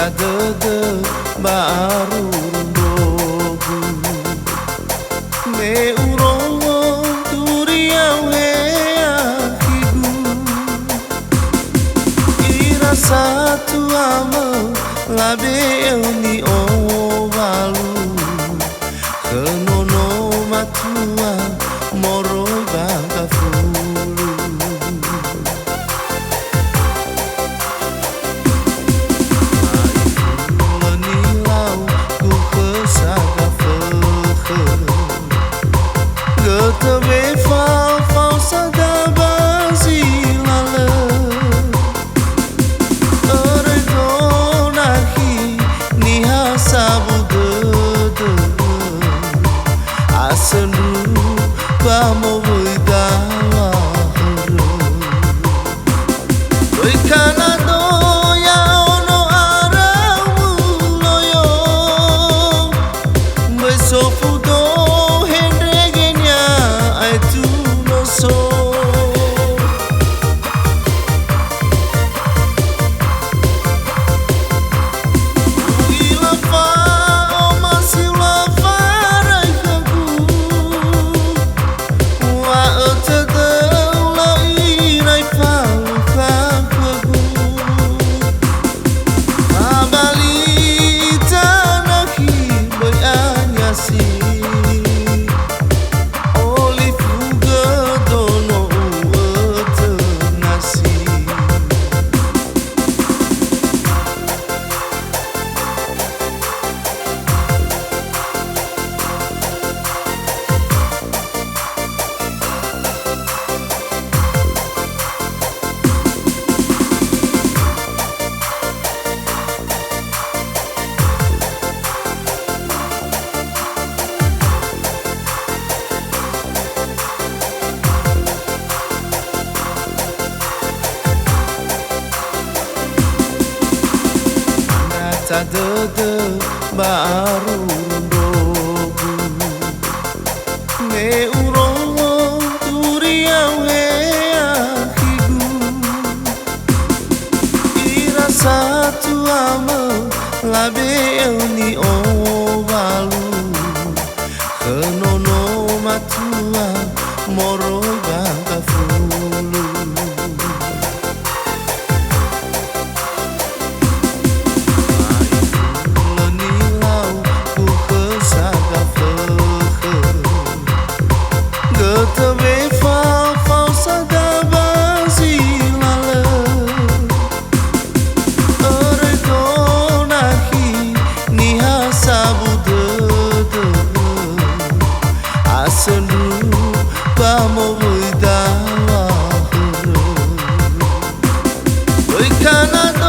tadede baru rundogu me urongo turiau hea higu ira satu ama labe ni ovalu kenono matua moro bagafulu Gătăve fau sada bazilale Oregonahi niha sabudede Asendu bamo voidala Doi kanado ya ono aramu loyo Besofudo tadede baru rundogu me urongo turiau hea higu ira satu ama labe ni ovalu kenono matua moro bagafulu Gătăve fau sada bazilale Oregonahi niha sabudede Asendu bamo voidala Doi kanada